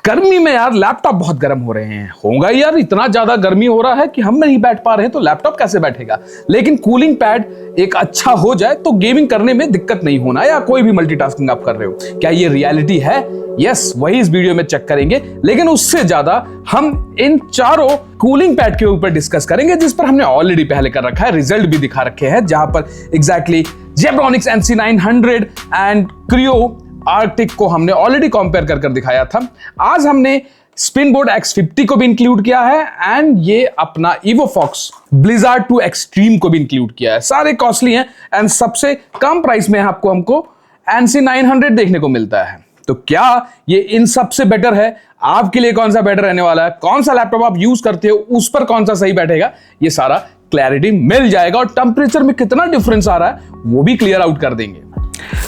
गर्मी में यार लैपटॉप बहुत गर्म हो रहे हैं। होगा यार, इतना ज्यादा गर्मी हो रहा है कि हम नहीं बैठ पा रहे हैं, तो लैपटॉप कैसे बैठेगा। लेकिन कूलिंग पैड एक अच्छा हो जाए तो गेमिंग करने में दिक्कत नहीं होना, या कोई भी मल्टीटास्किंग आप कर रहे हो। क्या ये रियलिटी है? यस, वही इस वीडियो में चेक करेंगे। लेकिन उससे ज्यादा हम इन चारों कूलिंग पैड के ऊपर डिस्कस करेंगे, जिस पर हमने ऑलरेडी पहले कर रखा है, रिजल्ट भी दिखा रखे हैं, जहां पर exactly Zebronics NC900 and Cryo Arctic को हमने ऑलरेडी कंपेयर कर दिखाया था। आज हमने स्पिनबोर्ड X50 को भी इंक्लूड किया है एंड ये अपना EvoFox Blizzard 2 Extreme को भी इंक्लूड किया है। सारे कॉस्टली हैं एंड सबसे कम प्राइस में आपको हमको NC900 देखने को मिलता है। तो क्या ये इन सबसे बेटर है? आपके लिए कौन सा बेटर रहने वाला है? कौन सा लैपटॉप आप यूज करते हो, उस पर कौन सा सही बैठेगा, ये सारा क्लैरिटी मिल जाएगा। और टेम्परेचर में कितना डिफरेंस आ रहा है वो भी क्लियर आउट कर देंगे।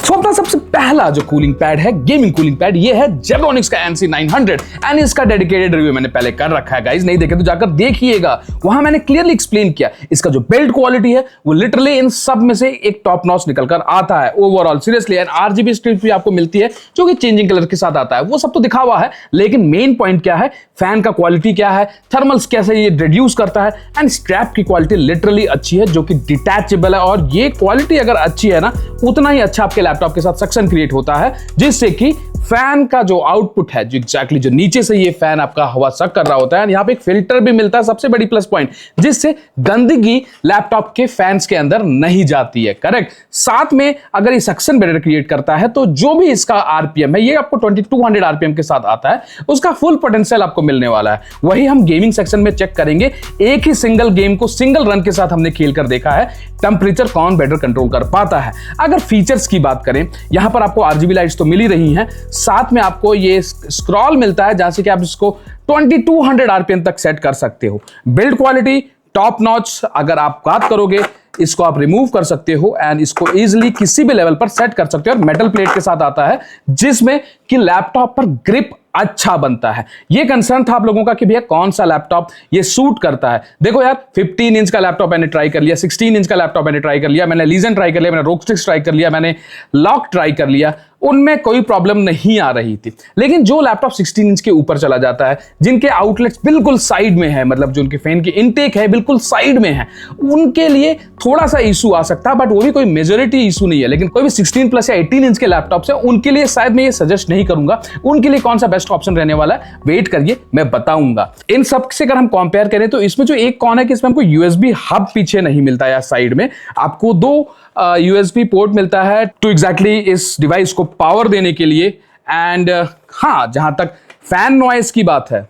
तो अपना सबसे पहला जो कूलिंग पैड है, गेमिंग कूलिंग पैड, ये है जेब्रॉनिक्स का NC900 एंड इसका डेडिकेटेड रिव्यू मैंने पहले कर रखा है। गाइस नहीं देखे तो जाकर देखिएगा, वहां मैंने क्लियरली एक्सप्लेन किया। इसका जो बिल्ड क्वालिटी है वो लिटरली इन सब में से एक टॉप नॉच निकल कर आता है overall, seriously. And RGB strip भी आपको मिलती है जो कि चेंजिंग कलर के साथ आता है, वो सब तो दिखा हुआ है। लेकिन मेन पॉइंट क्या है, फैन का क्वालिटी क्या है, थर्मल्स कैसे ये रिड्यूस करता है, एंड स्ट्रैप की क्वालिटी लिटरली अच्छी है जो कि डिटैचेबल है। और ये क्वालिटी अगर अच्छी है ना, उतना ही अच्छा आपके लैपटॉप के साथ सक्शन क्रिएट होता है, जिससे कि फैन का जो आउटपुट है, जो एग्जैक्टली जो नीचे से ये फैन आपका हवा सक कर रहा होता है, यहाँ पे एक फिल्टर भी मिलता है, सबसे बड़ी प्लस पॉइंट, जिससे गंदगी लैपटॉप के फैंस के अंदर नहीं जाती है। करेक्ट। साथ में अगर ये सक्शन बेटर क्रिएट करता है तो जो भी इसका आरपीएम है, ये आपको 2200 आरपीएम के साथ आता है, उसका फुल पोटेंशियल आपको मिलने वाला है। वही हम गेमिंग सेक्शन में चेक करेंगे। एक ही सिंगल गेम को सिंगल रन के साथ हमने खेल कर देखा है, टेंपरेचर कौन बेटर कंट्रोल कर पाता है। अगर फीचर्स की बात करें, यहां पर आपको RGB लाइट्स तो मिल ही रही हैं, साथ में आपको ये स्क्रॉल मिलता है जहां से कि आप इसको 2200 आरपीएम तक सेट कर सकते हो। Build quality top notch. अगर आप बात करोगे, इसको आप रिमूव कर सकते हो एंड इसको इजीली किसी भी लेवल पर सेट कर सकते हो। और मेटल प्लेट के साथ आता है जिसमें कि लैपटॉप पर ग्रिप अच्छा बनता है। ये कंसर्न था आप लोगों का कि भैया कौन सा लैपटॉप ये सूट करता है। देखो यार, 15 इंच का लैपटॉप मैंने ट्राई कर लिया, 16 इंच का लैपटॉप मैंने ट्राई कर लिया, मैंने लीजन ट्राई कर लिया, मैंने रोग स्टिक्स ट्राई कर लिया, मैंने लॉक ट्राई कर लिया, उनमें कोई प्रॉब्लम नहीं आ रही थी। लेकिन जो लैपटॉप 16 इंच के ऊपर चला जाता है, जिनके आउटलेट्स बिल्कुल साइड में है, मतलब जो उनके फैन की इनटेक है बिल्कुल साइड में है, उनके लिए थोड़ा सा इशू आ सकता है, बट वो भी कोई मेजॉरिटी इशू नहीं है। लेकिन कोई भी 16 प्लस या 18 इंच के लैपटॉप से, उनके लिए शायद मैं ये सजेस्ट नहीं करूंगा। उनके लिए कौन सा बेस्ट ऑप्शन रहने वाला है, वेट करिए, मैं बताऊंगा। इन सब से अगर हम कंपेयर करें तो इसमें जो एक कौन है कि इसमें हमको USB हब पीछे नहीं मिलता है, साइड में आपको 2 USB पोर्ट मिलता है टू एग्जैक्टली इस डिवाइस को पावर देने के लिए। एंड हाँ, जहां तक फैन नॉइज की बात है,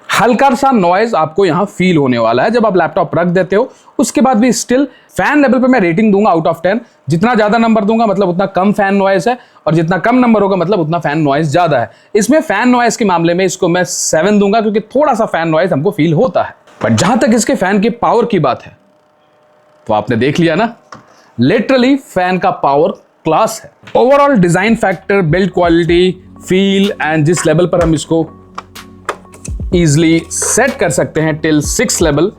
हल्का सा नॉइज आपको यहां फील होने वाला है जब आप लैपटॉप रख देते हो। उसके बाद भी स्टिल फैन लेवल पे मैं रेटिंग दूंगा आउट ऑफ 10। जितना ज्यादा नंबर दूंगा मतलब उतना कम फैन नॉइज है, और जितना कम नंबर होगा मतलब उतना फैन नॉइज ज्यादा है। इसमें फैन नॉइज के मामले में इसको मैं 7 दूंगा, क्योंकि थोड़ा सा फैन नॉइज हमको फील होता है। बट जहां तक इसके फैन की पावर की बात है, तो आपने देख लिया ना, लिटरली फैन का पावर क्लास है। Overall design factor, build quality, feel and जिस लेवल पर हम इसको इजिली सेट कर सकते हैं टिल 6 लेवल,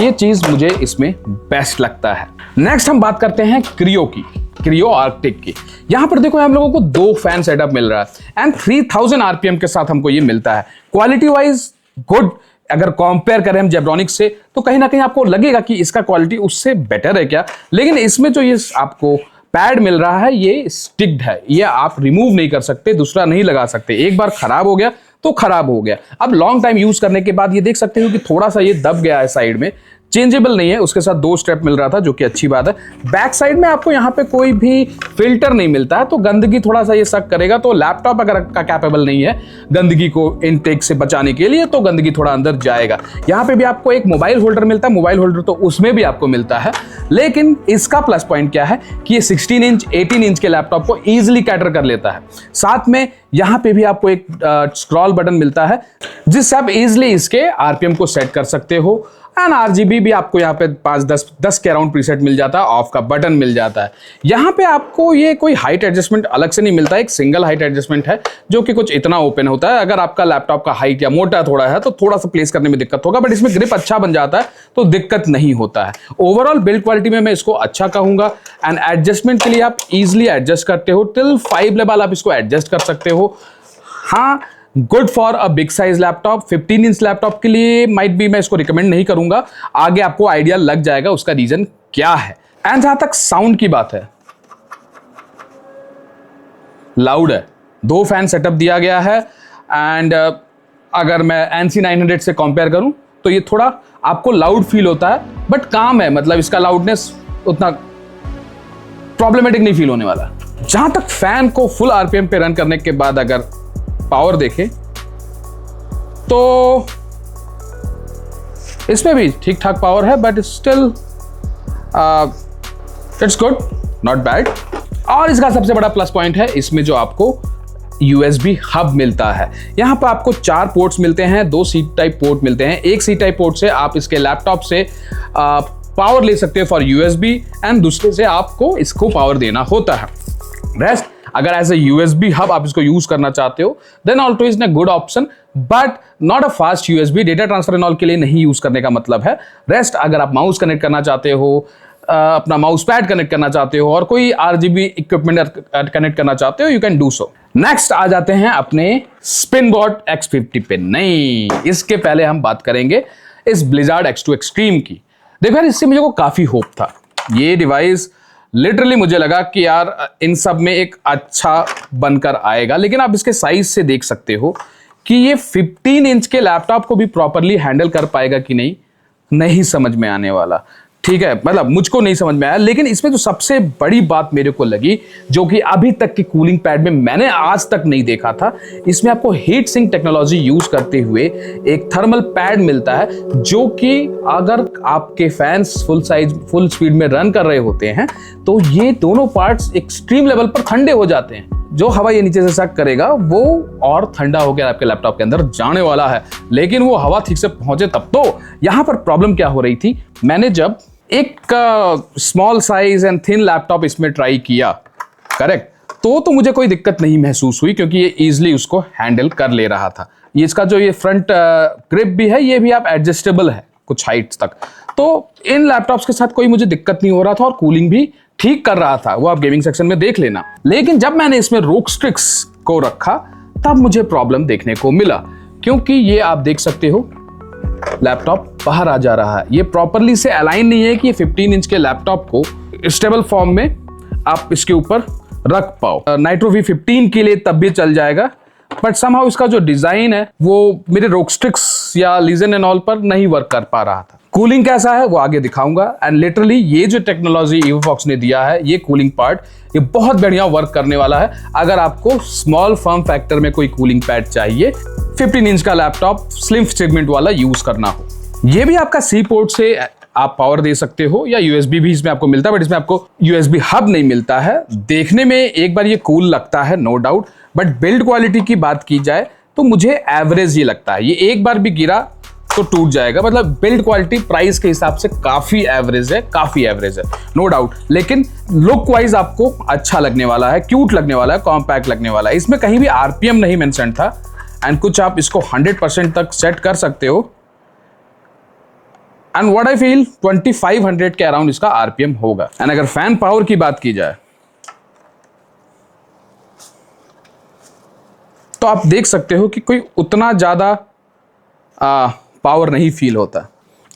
ये चीज मुझे इसमें बेस्ट लगता है। नेक्स्ट हम बात करते हैं क्रियो की, क्रियो आर्कटिक की। यहां पर देखो हम लोगों को 2 फैन सेटअप मिल रहा है एंड 3000 आरपीएम के साथ हमको ये मिलता है। Quality wise good. अगर कंपेयर करें हम जेब्रॉनिक्स से, तो कहीं ना कहीं आपको लगेगा कि इसका क्वालिटी उससे बेटर है क्या। लेकिन इसमें जो ये आपको पैड मिल रहा है, ये स्टिक्ड है, ये आप रिमूव नहीं कर सकते, दूसरा नहीं लगा सकते। एक बार खराब हो गया तो खराब हो गया। अब लॉन्ग टाइम यूज करने के बाद ये देख सकते हो कि थोड़ा सा ये दब गया है साइड में, चेंजेबल नहीं है। उसके साथ 2 स्टेप मिल रहा था जो कि अच्छी बात है। बैक साइड में आपको यहाँ पे कोई भी फिल्टर नहीं मिलता है, तो गंदगी थोड़ा सा ये सक करेगा। तो लैपटॉप अगर का कैपेबल नहीं है गंदगी को इनटेक से बचाने के लिए, तो गंदगी थोड़ा अंदर जाएगा। यहाँ पे भी आपको एक मोबाइल होल्डर मिलता है, मोबाइल होल्डर तो उसमें भी आपको मिलता है। लेकिन इसका प्लस पॉइंट क्या है कि ये 16 इंच 18 इंच के लैपटॉप को ईजिली कैटर कर लेता है। साथ में यहाँ पे भी आपको एक स्क्रॉल बटन मिलता है, जिससे आप इजिली इसके आरपीएम को सेट कर सकते हो। एंड RGB भी आपको यहाँ पे 5-10 के अराउंड प्रीसेट मिल जाता है, ऑफ का बटन मिल जाता है। यहाँ पे आपको ये कोई हाइट एडजस्टमेंट अलग से नहीं मिलता, एक सिंगल हाइट एडजस्टमेंट है जो कि कुछ इतना ओपन होता है। अगर आपका लैपटॉप का हाइट या मोटा थोड़ा है तो थोड़ा सा प्लेस करने में दिक्कत होगा, बट इसमें ग्रिप अच्छा बन जाता है तो दिक्कत नहीं होता है। ओवरऑल बिल्ड क्वालिटी में मैं इसको अच्छा कहूंगा। एंड एडजस्टमेंट के लिए आप इजिली एडजस्ट करते हो, टिल 5 लेवल आप इसको एडजस्ट कर सकते हो। हाँ, good for a big size laptop. 15 inch laptop के लिए माइट बी मैं इसको रिकमेंड नहीं करूंगा, आगे आपको आइडिया लग जाएगा उसका रीजन क्या है। एंड जहां तक साउंड की बात है, लाउड है, 2 फैन सेटअप दिया गया है। एंड अगर मैं NC 900 से कंपेयर करूं तो ये थोड़ा आपको लाउड फील होता है, बट काम है, मतलब इसका लाउडनेस उतना प्रॉब्लमेटिक नहीं फील होने वाला। जहां तक फैन को फुल RPM पे रन करने के बाद अगर पावर देखें तो इसमें भी ठीक ठाक पावर है, but still it's good, not bad. और इसका सबसे बड़ा प्लस पॉइंट है इसमें जो आपको USB हब मिलता है। यहां पर आपको 4 पोर्ट्स मिलते हैं, 2 C टाइप पोर्ट मिलते हैं। एक C टाइप पोर्ट से आप इसके लैपटॉप से पावर ले सकते हो फॉर USB, एंड दूसरे से आपको इसको पावर देना होता है। रेस्ट अगर एज ए USB हब आप इसको यूज करना चाहते हो then Alto is a good option, but not a fast USB। Data transfer and all के लिए नहीं यूज करने का मतलब है। रेस्ट अगर आप माउस कनेक्ट करना चाहते हो, अपना माउस पैड कनेक्ट करना चाहते हो और कोई RGB इक्विपमेंट कनेक्ट करना चाहते हो, you can do so. Next आ जाते हैं अपने स्पिनबॉट X50 पे। नहीं, इसके पहले हम बात करेंगे इस ब्लिजार्ड X2 एक्सट्रीम की। देखो यार, इससे मुझे को काफी होप था। ये डिवाइस लिटरली मुझे लगा कि यार इन सब में एक अच्छा बनकर आएगा, लेकिन आप इसके साइज से देख सकते हो कि ये 15 इंच के लैपटॉप को भी प्रॉपरली हैंडल कर पाएगा कि नहीं समझ में आने वाला। ठीक है, मतलब मुझको नहीं समझ में आया। लेकिन इसमें जो सबसे बड़ी बात मेरे को लगी, जो कि अभी तक की कूलिंग पैड में मैंने आज तक नहीं देखा था, इसमें आपको हीट सिंक टेक्नोलॉजी यूज करते हुए एक थर्मल पैड मिलता है, जो कि अगर आपके फैंस फुल स्पीड में रन कर रहे होते हैं तो ये दोनों पार्ट्स एक्सट्रीम लेवल पर ठंडे हो जाते हैं। जो हवा ये नीचे से सक करेगा वो और ठंडा होकर आपके लैपटॉप के अंदर जाने वाला है, लेकिन वो हवा ठीक से पहुंचे तब। तो यहां पर प्रॉब्लम क्या हो रही थी, मैंने जब एक small size and thin laptop इसमें ट्राई किया, करेक्ट, तो मुझे कोई दिक्कत नहीं महसूस हुई, क्योंकि ये इजीली उसको हैंडल कर ले रहा था। ये इसका जो ये फ्रंट ग्रिप भी है, ये भी आप एडजस्टेबल है कुछ हाइट्स तक। तो इन लैपटॉप्स के साथ कोई मुझे दिक्कत नहीं हो रहा था और कूलिंग भी ठीक कर रहा था, वो आप गेमिंग सेक्शन में देख लेना। लेकिन जब मैंने इसमें रोकस्ट्रिक्स को रखा तब मुझे प्रॉब्लम देखने को मिला, क्योंकि ये आप देख सकते हो लैपटॉप बाहर आ जा रहा है। ये प्रॉपरली से अलाइन नहीं है कि 15 इंच के लैपटॉप को स्टेबल फॉर्म में आप इसके ऊपर रख पाओ। नाइट्रो V15 के लिए तब भी चल जाएगा, बट समहाउ इसका जो डिजाइन है वो मेरे रोकस्ट्रिक्स या लीजन एंड ऑल पर नहीं वर्क कर पा रहा था। कूलिंग कैसा है वो आगे दिखाऊंगा। एंड लिटरली ये जो टेक्नोलॉजी EVOFOX ने दिया है, ये कूलिंग पार्ट, ये बहुत बढ़िया वर्क करने वाला है। अगर आपको स्मॉल फॉर्म फैक्टर में कोई कूलिंग पैड चाहिए, 15 इंच का लैपटॉप स्लिम सेगमेंट वाला यूज करना हो, ये भी आपका C पोर्ट से आप पावर दे सकते हो, या USB भी इसमें आपको मिलता है, बट इसमें आपको USB हब नहीं मिलता है। देखने में एक बार ये कूल लगता है, no doubt, but build quality की बात की जाए तो मुझे एवरेज ये लगता है। ये एक बार भी गिरा तो टूट जाएगा, मतलब बिल्ड क्वालिटी प्राइस के हिसाब से काफी एवरेज है, नो डाउट। लेकिन लुक वाइज आपको अच्छा लगने वाला है, क्यूट लगने वाला है, कॉम्पैक्ट लगने वाला है। इसमें कहीं भी RPM नहीं मेंशन था, एंड कुछ आप इसको 100% तक सेट कर सकते हो। एंड व्हाट आई फील 2500 के अराउंड इसका RPM होगा। एंड अगर फैन पावर की बात की जाए तो आप देख सकते हो कि कोई उतना ज्यादा पावर नहीं फील होता,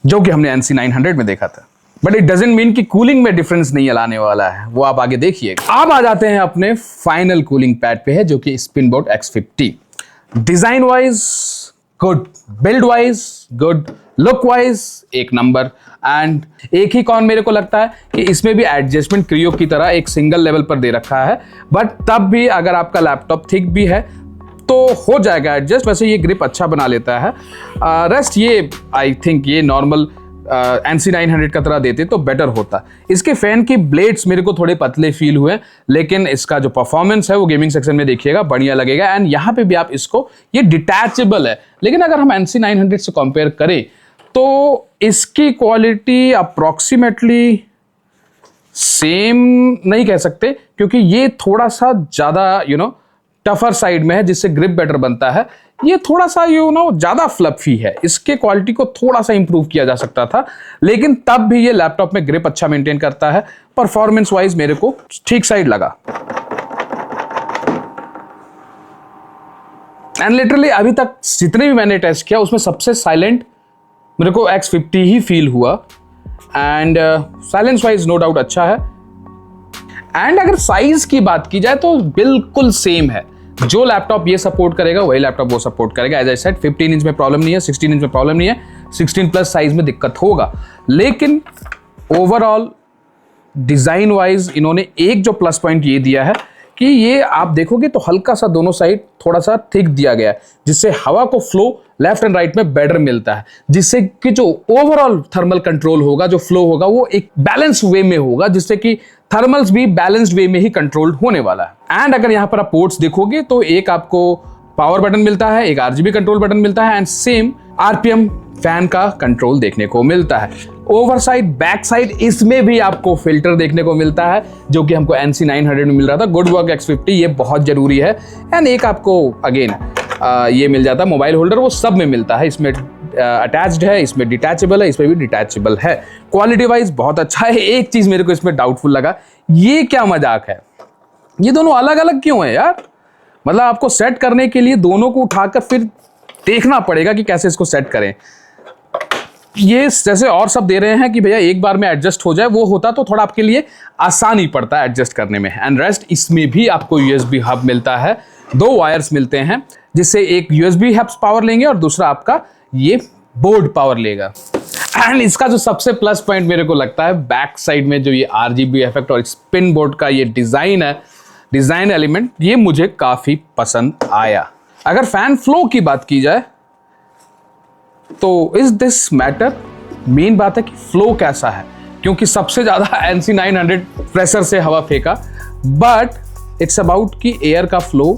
जो कि हमने NC 900 में देखा था। बट इट डजंट मीन कि कूलिंग में डिफरेंस नहीं लाने वाला है, वो आप आगे देखिएगा। अब आ जाते हैं अपने फाइनल कूलिंग पैड पे, है जो कि स्पिनबोर्ड X50। Design wise good, build wise good, look wise एक नंबर। एंड एक ही कॉन मेरे को लगता है कि इसमें भी एडजस्टमेंट क्रियो की तरह एक सिंगल लेवल पर दे रखा है, बट तब भी अगर आपका लैपटॉप थिक भी है तो हो जाएगा एडजस्ट। वैसे ये ग्रिप अच्छा बना लेता है। रेस्ट ये आई थिंक ये नॉर्मल NC 900 का तरह देते तो बेटर होता। इसके फैन की ब्लेड्स मेरे को थोड़े पतले फील हुए, लेकिन इसका जो परफॉर्मेंस है वो गेमिंग सेक्शन में देखिएगा बढ़िया लगेगा। एंड यहाँ पे भी आप इसको, ये डिटैचेबल है, लेकिन अगर हम NC 900 से कंपेयर करें तो इसकी क्वालिटी अप्रोक्सीमेटली सेम नहीं कह सकते, क्योंकि ये थोड़ा सा ज्यादा टफर साइड में है, जिससे ग्रिप बेटर बनता है। ये थोड़ा सा ज्यादा फ्लफी है, इसके क्वालिटी को थोड़ा सा इंप्रूव किया जा सकता था, लेकिन तब भी ये लैपटॉप में ग्रिप अच्छा मेंटेन करता है। परफॉर्मेंस वाइज मेरे को ठीक साइड लगा। एंड लिटरली अभी तक जितने भी मैंने टेस्ट किया उसमें सबसे साइलेंट मेरे को X50 ही फील हुआ। And silence wise no doubt अच्छा है। एंड अगर साइज की बात की जाए तो बिल्कुल सेम है, जो लैपटॉप ये सपोर्ट करेगा वही लैपटॉप वो सपोर्ट करेगा। एज आई सेड 15 इंच में प्रॉब्लम नहीं है, 16 इंच में प्रॉब्लम नहीं है, 16 प्लस साइज में दिक्कत होगा। लेकिन ओवरऑल डिजाइन वाइज इन्होंने एक जो प्लस पॉइंट ये दिया है कि ये आप देखोगे तो हल्का सा दोनों साइड थोड़ा सा थिक दिया गया है, जिससे हवा को फ्लो लेफ्ट एंड राइट में बेटर मिलता है, जिससे कि जो ओवरऑल थर्मल कंट्रोल होगा, जो फ्लो होगा, वो एक बैलेंस वे में होगा, जिससे कि थर्मल्स भी बैलेंस्ड वे में ही कंट्रोल होने वाला है। एंड अगर यहां पर आप पोर्ट्स देखोगे तो एक आपको पावर बटन मिलता है, एक RGB कंट्रोल बटन मिलता है, एंड सेम RPM फैन का कंट्रोल देखने को मिलता है। ओवर साइड बैक साइड इसमें भी आपको फिल्टर देखने को मिलता है, जो कि हमको NC900 में मिल रहा था। गुड वर्क X50, ये बहुत जरूरी है। एंड एक आपको अगेन ये मिल जाता है मोबाइल होल्डर, वो सब में मिलता है। इसमें अटैच्ड है, इसमें डिटैचेबल है, इसमें भी डिटैचेबल है। क्वालिटी वाइज बहुत अच्छा है। एक चीज मेरे को इसमें डाउटफुल लगा, ये क्या मजाक है, ये दोनों अलग अलग क्यों है यार? मतलब आपको सेट करने के लिए दोनों को उठाकर फिर देखना पड़ेगा कि कैसे इसको सेट करें। ये जैसे और सब दे रहे हैं कि भैया एक बार में एडजस्ट हो जाए, वो होता तो थोड़ा आपके लिए आसानी पड़ता है एडजस्ट करने में। एंड रेस्ट इसमें भी आपको USB हब मिलता है, 2 वायर्स मिलते हैं, जिससे एक USB हब्स पावर लेंगे और दूसरा आपका ये बोर्ड पावर लेगा। एंड इसका जो सबसे प्लस पॉइंट मेरे को लगता है बैक साइड में जो ये RGB इफेक्ट और स्पिन बोर्ड का ये डिजाइन है, डिजाइन एलिमेंट, ये मुझे काफी पसंद आया। अगर फैन फ्लो की बात की जाए तो इज दिस मैटर, मेन बात है कि फ्लो कैसा है, क्योंकि सबसे ज्यादा NC900 प्रेशर से हवा फेंका, बट इट्स अबाउट कि एयर का फ्लो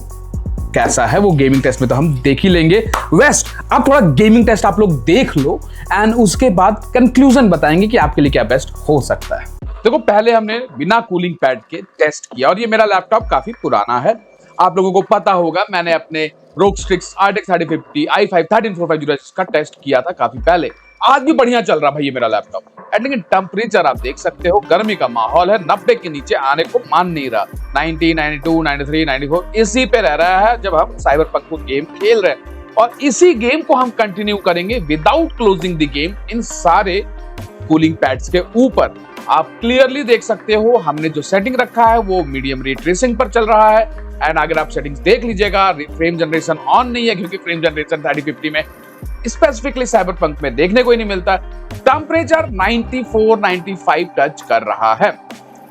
कैसा है, वो गेमिंग टेस्ट में तो हम देख ही लेंगे। वेस्ट अब थोड़ा गेमिंग टेस्ट आप लोग देख लो, एंड उसके बाद कंक्लूजन बताएंगे कि आपके लिए क्या बेस्ट हो सकता है। देखो, पहले हमने बिना कूलिंग पैड के टेस्ट किया, और ये मेरा लैपटॉप काफी पुराना है। आप लोगों को पता होगा, मैंने अपने ROG Strix RTX 3050 i5 13450 का टेस्ट किया था काफी पहले। आज भी बढ़िया चल रहा भाई ये मेरा लैपटॉप। लेकिन टेम्परेचर आप देख सकते हो, गर्मी का माहौल है, 90 के नीचे आने को मान नहीं रहा। 90, 92, 93, 94 इसी पे रह रहा है जब हम साइबरपंक को गेम खेल रहे हैं, और इसी गेम को हम कंटिन्यू करेंगे without closing the game in सारे कूलिंग पैड्स के ऊपर। आप क्लियरली देख सकते हो, हमने जो सेटिंग रखा है वो मीडियम रे ट्रेसिंग पर चल रहा है। एंड अगर आप सेटिंग्स देख लीजिएगा, फ्रेम जनरेशन ऑन नहीं है, क्योंकि फ्रेम जनरेशन 3050 में स्पेसिफिकली साइबरपंक में देखने को ही नहीं मिलता। टेम्परेचर 94, 95 टच कर रहा है,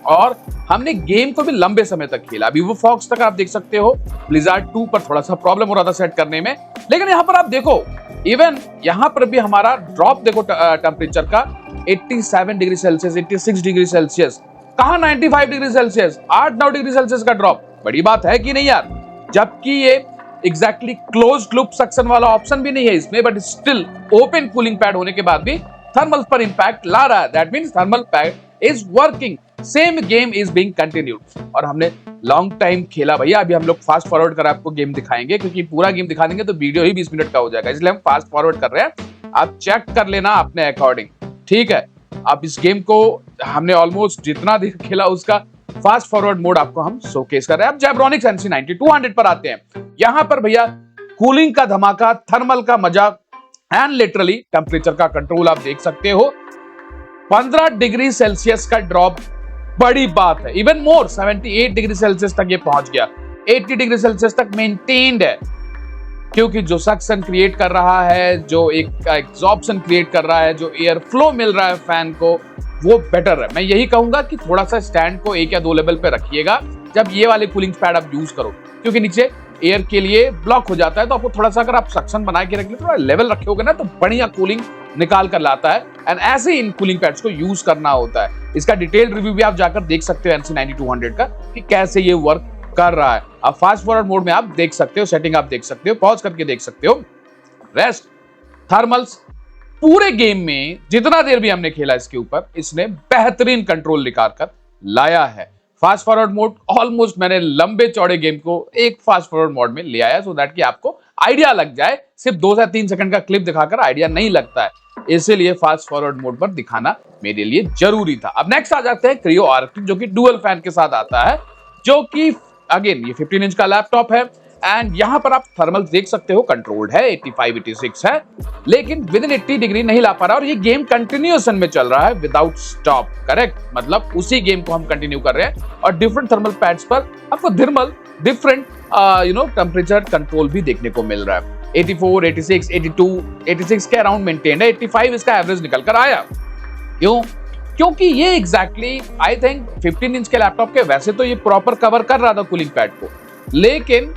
और हमने गेम को भी लंबे समय तक खेला। अभी वो फॉक्स तक आप देख सकते हो, ब्लिजार्ड 2 पर थोड़ा सा प्रॉब्लम हो रहा था सेट करने में, लेकिन यहाँ पर आप देखो, इवन यहाँ पर भी हमारा ड्रॉप देखो टेम्परेचर का 87 डिग्री सेल्सियस, 86 डिग्री सेल्सियस, कहा 95 डिग्री सेल्सियस, 8-9 डिग्री सेल्सियस का ड्रॉप। बड़ी बात है कि नहीं यार? जबकि ये एग्जैक्टली क्लोज्ड लूप सक्शन वाला ऑप्शन भी नहीं है इसमें, but still open cooling pad होने के बाद भी थर्मल पर इंपैक्ट ला रहा है। That means thermal pad is working, same game is being continued. और हमने लॉन्ग टाइम खेला भैया। अभी हम लोग फास्ट फॉरवर्ड कर आपको गेम दिखाएंगे, क्योंकि पूरा गेम दिखा देंगे तो वीडियो ही 20 मिनट का हो जाएगा, इसलिए हम फास्ट फॉरवर्ड कर रहे हैं। आप चेक कर लेना अपने अकॉर्डिंग, ठीक है? अब इस गेम को हमने ऑलमोस्ट जितना देर खेला उसका फास्ट फॉरवर्ड मोड आपको हम शोकेस कर रहे हैं। अब Zebronics NC90 पर आते हैं। यहां पर भैया कूलिंग का धमाका, थर्मल का मजा, एंड लिटरली टेम्परेचर का कंट्रोल आप देख सकते हो। 15 डिग्री सेल्सियस का ड्रॉप बड़ी बात है। इवन मोर 78 डिग्री सेल्सियस तक ये पहुंच गया, 80 डिग्री सेल्सियस तक मेंटेन्ड है, क्योंकि जो सक्शन क्रिएट कर रहा है, जो एक एग्जॉर्प्शन क्रिएट कर रहा है, जो एयर फ्लो मिल रहा है फैन को, वो बेटर है। मैं यही कहूंगा कि थोड़ा सा स्टैंड को 1 या 2 लेवल पे रखिएगा जब ये वाले कूलिंग पैड आप यूज करो, क्योंकि नीचे एयर के लिए ब्लॉक हो जाता है। तो आपको थोड़ा सा अगर आप सक्शन बना के रख ले, थोड़ा लेवल रखोगे ना, तो बढ़िया कूलिंग निकाल कर लाता है। एंड ऐसे इन कूलिंग पैड्स को यूज करना होता है। इसका डिटेल्ड रिव्यू भी आप जाकर देख सकते हो NC90 का, कि कैसे ये वर्क कर रहा है। अब फास्ट फॉरवर्ड मोड में आप देख सकते हो, सेटिंग आप देख सकते हो, पॉज करके देख सकते हो। रेस्ट, थर्मल्स, पूरे गेम में जितना देर भी हमने खेला इसके ऊपर, इसने बेहतरीन कंट्रोल निकाल कर लाया है। फास्ट फॉरवर्ड मोड ऑलमोस्ट मैंने लंबे चौड़े गेम को एक फास्ट फॉरवर्ड मोड में ले आया, सो दैट कि आपको आइडिया लग जाए। सिर्फ 2 से 3 सेकंड का क्लिप दिखाकर आइडिया नहीं लगता है, इसीलिए फास्ट फॉरवर्ड मोड पर दिखाना मेरे लिए जरूरी था। अब नेक्स्ट आ जाते हैं क्रियो आर्कटिक, जो कि डुअल फैन के साथ आता है, जो कि अगेन ये 15 इंच का लैपटॉप है। एंड यहां पर आप थर्मल देख सकते हो, कंट्रोल्ड है, 85 86 है, लेकिन विद इन 80 डिग्री नहीं ला पा रहा, और ये गेम कंटिन्यूएशन में चल रहा है विदाउट स्टॉप। करेक्ट, मतलब उसी गेम को हम कंटिन्यू कर रहे हैं, और डिफरेंट थर्मल पैड्स पर आपको डिफरेंट टेम्परेचर कंट्रोल भी देखने को मिल रहा है। 84 86 82 86 के अराउंड मेंटेन है, 85 इसका एवरेज निकल कर आया। क्यों? क्योंकि ये एग्जैक्टली आई थिंक 15 इंच के लैपटॉप के वैसे तो ये प्रॉपर कवर कर रहा था कूलिंग पैड को, लेकिन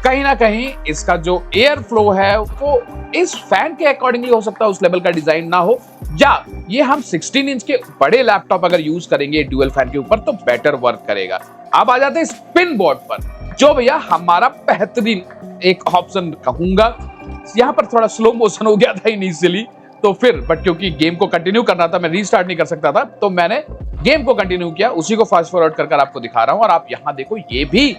कहीं ना कहीं इसका जो एयर फ्लो है वो इस फैन के अकॉर्डिंगली हो सकता है उस लेवल का डिजाइन ना हो, या ये हम 16 इंच के बड़े लैपटॉप अगर यूज करेंगे ड्यूअल फैन के ऊपर तो बेटर वर्क करेगा। अब आ जाते हैं स्पिन बोर्ड पर, जो भैया हमारा बेहतरीन एक ऑप्शन कहूंगा। यहां पर थोड़ा स्लो मोशन हो गया था इनिशियली, तो फिर बट क्योंकि गेम को कंटिन्यू करना था, मैं रीस्टार्ट नहीं कर सकता था, तो मैंने गेम को कंटिन्यू किया, उसी को फास्ट फॉरवर्ड कर आपको दिखा रहा हूं। और आप यहां देखो, ये भी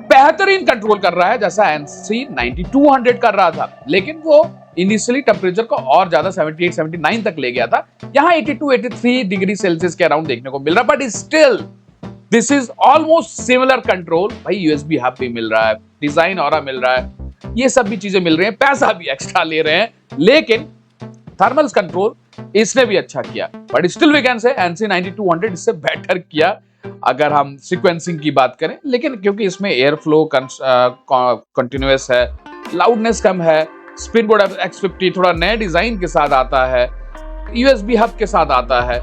बेहतरीन कंट्रोल कर रहा है जैसा NC 9200 कर रहा था, लेकिन वो इनिशियली टेम्परेचर को और ज्यादा 78 79 तक ले गया था। यहां 82 83 डिग्री सेल्सियस के अराउंड देखने को मिल रहा है, but still this is almost similar control. भाई यूएसबी हब भी मिल रहा है, डिजाइन ऑरा मिल रहा है, ये सब भी चीजें मिल रही हैं, पैसा भी एक्स्ट्रा ले रहे हैं, लेकिन थर्मल्स कंट्रोल इसने भी अच्छा किया। But still we can say NC 9200 इससे बेटर किया अगर हम सीक्वेंसिंग की बात करें, लेकिन क्योंकि इसमें एयर फ्लो कंटिन्यूअस है, लाउडनेस कम है, स्पिन बोर्ड X50 थोड़ा नए डिजाइन के साथ आता है, यूएसबी हब के साथ आता है,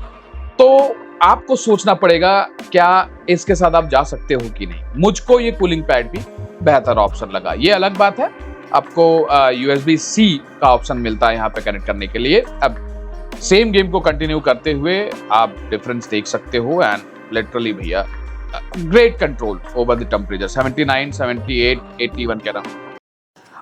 तो आपको सोचना पड़ेगा क्या इसके साथ आप जा सकते हो कि नहीं। मुझको ये कूलिंग पैड भी बेहतर ऑप्शन लगा। ये अलग बात है, आपको USB-C का ऑप्शन मिलता है यहाँ पे कनेक्ट करने के लिए। अब सेम गेम को कंटिन्यू करते हुए आप डिफरेंस देख सकते हो, एंड लिटरली भैया great control over the temperature 79 78 81 के अराउंड।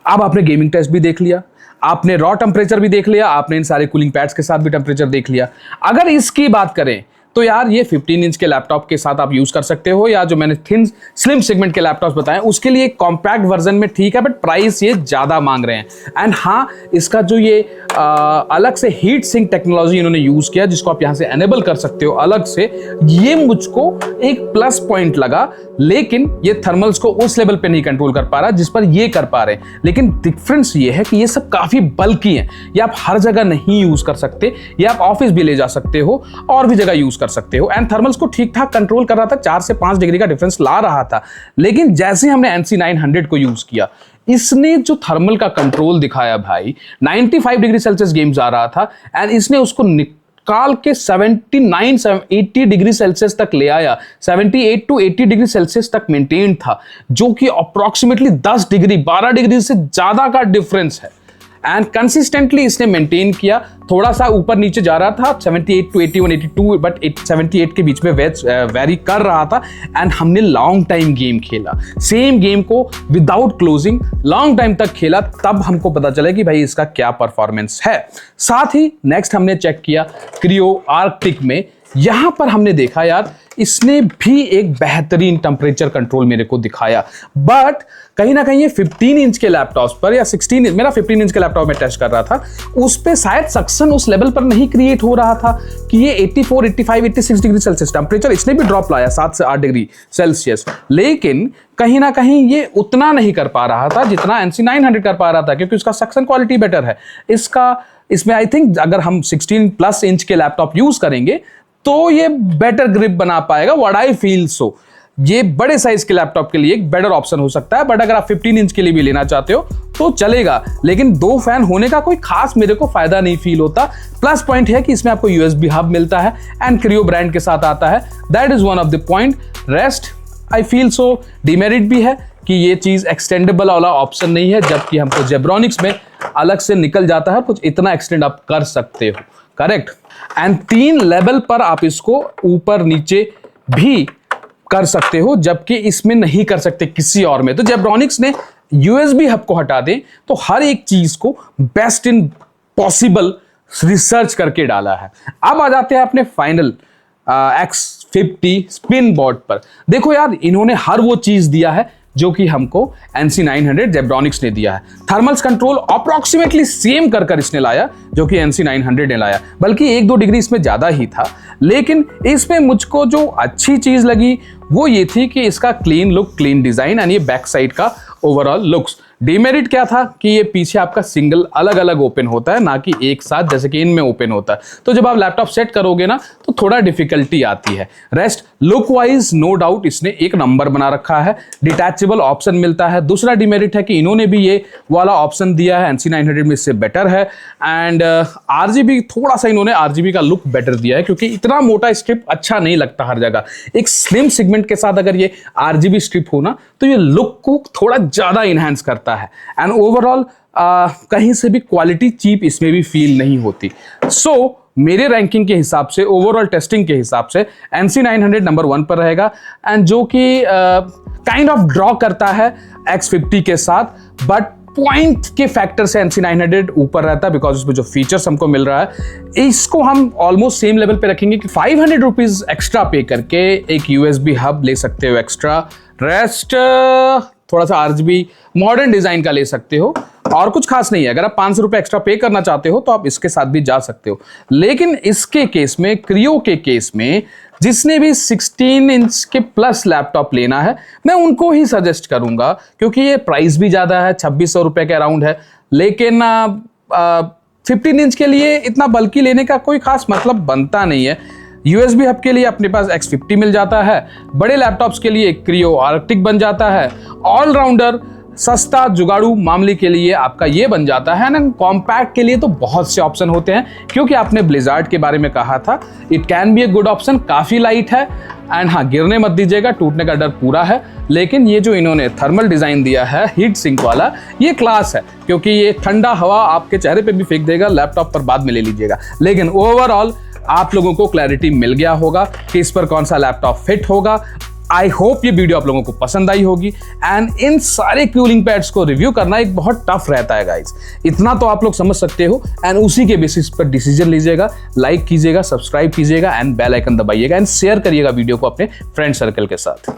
अब आपने गेमिंग टेस्ट भी देख लिया, आपने रॉ टेम्परेचर भी देख लिया, आपने इन सारे कूलिंग पैड्स के साथ भी टेम्परेचर देख लिया। अगर इसकी बात करें तो यार ये 15 इंच के लैपटॉप के साथ आप यूज कर सकते हो, या जो मैंने थिन स्लिम सेगमेंट के लैपटॉप्स बताए उसके लिए कॉम्पैक्ट वर्जन में ठीक है, बट प्राइस ये ज्यादा मांग रहे हैं। एंड हाँ, इसका जो ये अलग से हीट सिंक टेक्नोलॉजी इन्होंने यूज किया, जिसको आप यहां से एनेबल कर सकते हो अलग से, ये मुझको एक प्लस पॉइंट लगा। लेकिन ये थर्मल्स को उस लेवल पे नहीं कंट्रोल कर पा रहा जिस पर ये कर पा रहे हैं। लेकिन डिफरेंस ये है कि ये सब काफी बल्की है, ये आप हर जगह नहीं यूज कर सकते, ये आप ऑफिस भी ले जा सकते हो और भी जगह यूज कर सकते हो। एंड थर्मल्स को ठीक ठाक कंट्रोल कर रहा था, 4 से 5 डिग्री का डिफरेंस ला रहा था। लेकिन जैसे हमने NC 900 को यूज किया, इसने जो थर्मल का कंट्रोल दिखाया भाई, 95 डिग्री सेल्सियस गेम जा रहा था, एंड इसने उसको निकाल के 79 80 डिग्री सेल्सियस तक ले आया। 78 टू 80 डिग्री सेल्सियस तक मेंटेन था, जो कि अप्रोक्सीमेटली 10 डिग्री 12 डिग्री से ज्यादा का डिफरेंस है। एंड कंसिस्टेंटली इसने मेंटेन किया, थोड़ा सा ऊपर नीचे जा रहा था 78 टू 81 82, बट 78 के बीच में वेरी कर रहा था। एंड हमने लॉन्ग टाइम गेम खेला, सेम गेम को विदाउट क्लोजिंग लॉन्ग टाइम तक खेला, तब हमको पता चला कि भाई इसका क्या परफॉर्मेंस है। साथ ही नेक्स्ट हमने चेक किया क्रियो आर्कटिक में, यहां पर हमने देखा यार इसने भी एक बेहतरीन टेम्परेचर कंट्रोल मेरे को दिखाया। बट कहीं ना कहीं ये 15 इंच के लैपटॉप्स पर, या 16 इंच, मेरा 15 इंच के लैपटॉप में टेस्ट कर रहा था, उस पे शायद सक्शन उस लेवल पर नहीं क्रिएट हो रहा था कि ये 84 85 86 डिग्री सेल्सियस टेम्परेचर इसने भी ड्रॉप लाया 7 से 8 डिग्री सेल्सियस, लेकिन कहीं ना कहीं ये उतना नहीं कर पा रहा था जितना NC 900 कर पा रहा था, क्योंकि उसका सक्शन क्वालिटी बेटर है। इसमें आई थिंक अगर हम 16 प्लस इंच के लैपटॉप यूज करेंगे तो ये बेटर ग्रिप बना पाएगा, व्हाट आई फील सो। ये बड़े साइज के लैपटॉप के लिए एक बेटर ऑप्शन हो सकता है, बट अगर आप 15 इंच के लिए भी लेना चाहते हो तो चलेगा। लेकिन 2 फैन होने का कोई खास मेरे को फायदा नहीं फील होता। प्लस पॉइंट है कि इसमें आपको USB हब मिलता है एंड क्रियो ब्रांड के साथ आता है, that is one of the point. Rest I feel so demerit भी है कि ये चीज एक्सटेंडेबल वाला ऑप्शन नहीं है, जबकि हमको जेब्रॉनिक्स में अलग से निकल जाता है, कुछ इतना एक्सटेंड आप कर सकते हो। करेक्ट। एंड 3 लेवल पर आप इसको ऊपर नीचे भी कर सकते हो, जबकि इसमें नहीं कर सकते किसी और में। तो जेब्रॉनिक्स ने USB हब को हटा दें तो हर एक चीज को बेस्ट इन पॉसिबल रिसर्च करके डाला है। अब आ जाते हैं अपने फाइनल X50 स्पिन बोर्ड पर। देखो यार, इन्होंने हर वो चीज दिया है जो कि हमको NC900 जेब्रॉनिक्स ने दिया है। थर्मल्स कंट्रोल अप्रोक्सीमेटली सेम कर इसने लाया जो कि NC900 ने लाया, बल्कि 1-2 डिग्री इसमें ज्यादा ही था। लेकिन इसमें मुझको जो अच्छी चीज लगी वो ये थी कि इसका clean look, clean design and ये बैक साइड का ओवरऑल लुक्स। डिमेरिट क्या था कि ये पीछे आपका सिंगल अलग अलग ओपन होता है, ना कि एक साथ जैसे कि इनमें ओपन होता है। तो जब आप लैपटॉप सेट करोगे ना तो थोड़ा डिफिकल्टी आती है। Rest look wise no doubt इसने एक नंबर बना रखा है, डिटैचेबल ऑप्शन मिलता है। दूसरा डिमेरिट है कि इन्होंने भी ये वाला ऑप्शन दिया है, NC900 में इससे बेटर है। एंड RGB, थोड़ा सा इन्होंने RGB का लुक बेटर दिया है, क्योंकि इतना मोटा स्ट्रिप अच्छा नहीं लगता हर जगह। एक स्लिम सेगमेंट के साथ अगर ये RGB स्ट्रिप हो ना तो ये लुक को थोड़ा ज्यादा इनहेंस करता है। एंड ओवरऑल कहीं से भी क्वालिटी चीप इसमें भी फील नहीं होती। सो मेरे रैंकिंग के हिसाब से, ओवरऑल टेस्टिंग के हिसाब से NC900 नंबर 1 पर रहेगा, एंड जो कि काइंड ऑफ ड्रॉ करता है X50 के साथ। बट पॉइंट के फैक्टर से NC900 ऊपर रहता है, बिकॉज उसमें जो फीचर्स हमको मिल रहा है इसको हम ऑलमोस्ट सेम लेवल पे रखेंगे कि 500 रुपीज एक्स्ट्रा पे करके एक USB हब ले सकते हो एक्स्ट्रा। रेस्ट थोड़ा सा RGB मॉडर्न डिजाइन का ले सकते हो, और कुछ खास नहीं है। अगर आप 500 रुपये एक्स्ट्रा पे करना चाहते हो तो आप इसके साथ भी जा सकते हो। लेकिन इसके केस में, क्रियो के केस में, जिसने भी 16 इंच के प्लस लैपटॉप लेना है मैं उनको ही सजेस्ट करूंगा, क्योंकि ये प्राइस भी ज्यादा है, 2600 रुपये के अराउंड है। लेकिन 15 इंच के लिए इतना बल्कि लेने का कोई खास मतलब बनता नहीं है। USB हब के लिए अपने पास X50 मिल जाता है, बड़े लैपटॉप्स के लिए क्रियो आर्कटिक बन जाता है, ऑलराउंडर सस्ता जुगाड़ू मामले के लिए आपका ये बन जाता है ना। कॉम्पैक्ट के लिए तो बहुत से ऑप्शन होते हैं, क्योंकि आपने ब्लिजार्ड के बारे में कहा था, it can be A good option, काफ़ी लाइट है। एंड हाँ, गिरने मत दीजिएगा, टूटने का डर पूरा है। लेकिन ये जो इन्होंने थर्मल डिज़ाइन दिया है हीट सिंक वाला, ये क्लास है, क्योंकि ये ठंडा हवा आपके चेहरे पे भी फेंक देगा, लैपटॉप पर बाद में ले लीजिएगा। लेकिन ओवरऑल आप लोगों को क्लैरिटी मिल गया होगा कि इस पर कौन सा लैपटॉप फिट होगा। आई होप ये वीडियो आप लोगों को पसंद आई होगी। एंड इन सारे कूलिंग पैड्स को रिव्यू करना एक बहुत टफ रहता है गाइज, इतना तो आप लोग समझ सकते हो। एंड उसी के बेसिस पर डिसीजन लीजिएगा। लाइक कीजिएगा, सब्सक्राइब कीजिएगा एंड बेल आइकन दबाइएगा, एंड शेयर करिएगा वीडियो को अपने फ्रेंड सर्कल के साथ।